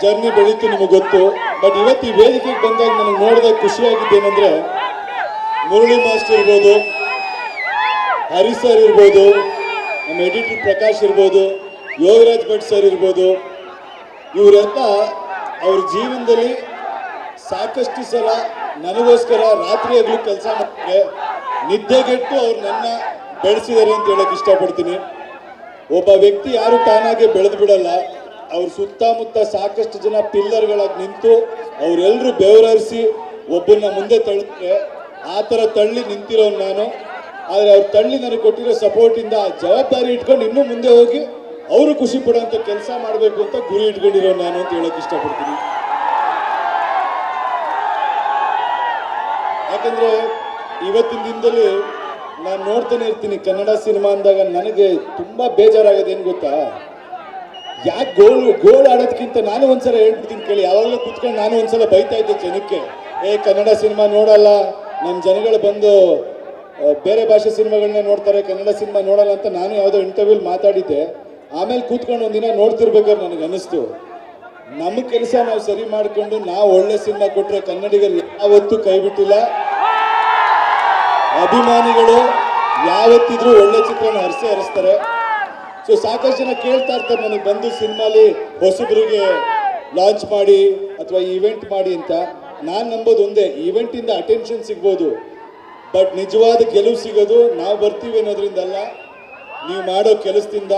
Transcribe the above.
Journey ಬೆಳೀತು ನಿಮಗೆ ಗೊತ್ತು. But ಇವತ್ತು ಈ ವೇದಿಕೆಗೆ ಬಂದಾಗ ನನಗೆ ನೋಡಿದಾಗ ಖುಷಿಯಾಗಿದ್ದೇನೆಂದರೆ, ಮುರಳಿ ಮಾಸ್ಟರ್ ಇರ್ಬೋದು, ಹರಿ ಸರ್ ಇರ್ಬೋದು, ನಮ್ಮ ಎಡಿಟರ್ ಪ್ರಕಾಶ್ ಇರ್ಬೋದು, ಯೋಗರಾಜ್ ಭಟ್ ಸರ್ ಇರ್ಬೋದು, ಇವರೆಲ್ಲ ಅವ್ರ ಜೀವನದಲ್ಲಿ ಸಾಕಷ್ಟು ಸಲ ನನಗೋಸ್ಕರ ರಾತ್ರಿ ಹಗಲು ಕೆಲಸ ಮಾಡ್ತಾರೆ, ನಿದ್ದೆಗೆಟ್ಟು ಅವ್ರು ನನ್ನ ಬೆಳೆಸಿದ್ದಾರೆ ಅಂತ ಹೇಳಕ್ ಇಷ್ಟಪಡ್ತೀನಿ. ಒಬ್ಬ ವ್ಯಕ್ತಿ ಯಾರು ತಾನಾಗೆ ಬೆಳೆದು ಬಿಡಲ್ಲ, ಅವ್ರ ಸುತ್ತಮುತ್ತ ಸಾಕಷ್ಟು ಜನ ಪಿಲ್ಲರ್ಗಳಾಗಿ ನಿಂತು ಅವರೆಲ್ಲರೂ ಬೆವರಿಸಿ ಒಬ್ಬನ್ನ ಮುಂದೆ ತಳ್ಳಿದ್ರೆ ಆ ಥರ ತಳ್ಳಿ ನಿಂತಿರೋ ನಾನು. ಆದರೆ ಅವ್ರು ತಳ್ಳಿ ನನಗೆ ಕೊಟ್ಟಿರೋ ಸಪೋರ್ಟಿಂದ ಆ ಜವಾಬ್ದಾರಿ ಇಟ್ಕೊಂಡು ಇನ್ನೂ ಮುಂದೆ ಹೋಗಿ ಅವರು ಖುಷಿ ಪಡೋಂಥ ಕೆಲಸ ಮಾಡಬೇಕು ಅಂತ ಗುರಿ ಇಟ್ಕೊಂಡಿರೋ ನಾನು ಅಂತ ಹೇಳಕ್ ಇಷ್ಟಪಡ್ತೀನಿ. ಯಾಕಂದ್ರೆ ಇವತ್ತಿನ ದಿನದಲ್ಲಿ ನಾನು ನೋಡ್ತಾನೆ ಇರ್ತೀನಿ ಕನ್ನಡ ಸಿನಿಮಾ ಅಂದಾಗ ನನಗೆ ತುಂಬಾ ಬೇಜಾರಾಗೋದು ಏನು ಗೊತ್ತಾ, ಯಾಕೆ ಗೋಲ್ ಆಡೋದಕ್ಕಿಂತ ನಾನು ಒಂದ್ಸಲ ಹೇಳ್ಬಿಡ್ತೀನಿ ಕೇಳಿ. ಯಾವಾಗಲೂ ಕೂತ್ಕೊಂಡು ನಾನು ಒಂದ್ಸಲ ಬೈತಾ ಇದ್ದೆ ಜನಕ್ಕೆ, ಕನ್ನಡ ಸಿನಿಮಾ ನೋಡಲ್ಲ, ನಮ್ಮ ಜನಗಳು ಬಂದು ಬೇರೆ ಭಾಷೆ ಸಿನಿಮಾಗಳನ್ನ ನೋಡ್ತಾರೆ, ಕನ್ನಡ ಸಿನಿಮಾ ನೋಡಲ್ಲ ಅಂತ ನಾನು ಯಾವುದೋ ಇಂಟರ್ವ್ಯೂಲ್ ಮಾತಾಡಿದ್ದೆ. ಆಮೇಲೆ ಕೂತ್ಕೊಂಡು ಒಂದಿನ ನೋಡ್ತಿರ್ಬೇಕಾದ್ರೆ ನನಗೆ ಅನ್ನಿಸ್ತು, ನಮ್ಮ ಕೆಲಸ ನಾವು ಸರಿ ಮಾಡಿಕೊಂಡು ನಾವು ಒಳ್ಳೆ ಸಿನಿಮಾ ಕೊಟ್ಟರೆ ಕನ್ನಡಿಗರು ಯಾವತ್ತೂ ಕೈ ಬಿಟ್ಟಿಲ್ಲ. ಅಭಿಮಾನಿಗಳು ಯಾವತ್ತಿದ್ರೂ ಒಳ್ಳೆ ಚಿತ್ರನ ಹರಿಸ್ತಾರೆ. ಸೊ ಸಾಕಷ್ಟು ಜನ ಕೇಳ್ತಾ ಇರ್ತಾರೆ ನನಗೆ ಬಂದು ಸಿನಿಮಾಲಿ ಹೊಸಬ್ರಿಗೆ ಲಾಂಚ್ ಮಾಡಿ ಅಥವಾ ಈವೆಂಟ್ ಮಾಡಿ ಅಂತ. ನಾನು ನಂಬೋದು ಒಂದೇ, ಈವೆಂಟಿಂದ ಅಟೆನ್ಷನ್ ಸಿಗ್ಬೋದು, ಬಟ್ ನಿಜವಾದ ಗೆಲುವು ಸಿಗೋದು ನಾವು ಬರ್ತೀವಿ ಅನ್ನೋದ್ರಿಂದಲ್ಲ, ನೀವು ಮಾಡೋ ಕೆಲಸದಿಂದ,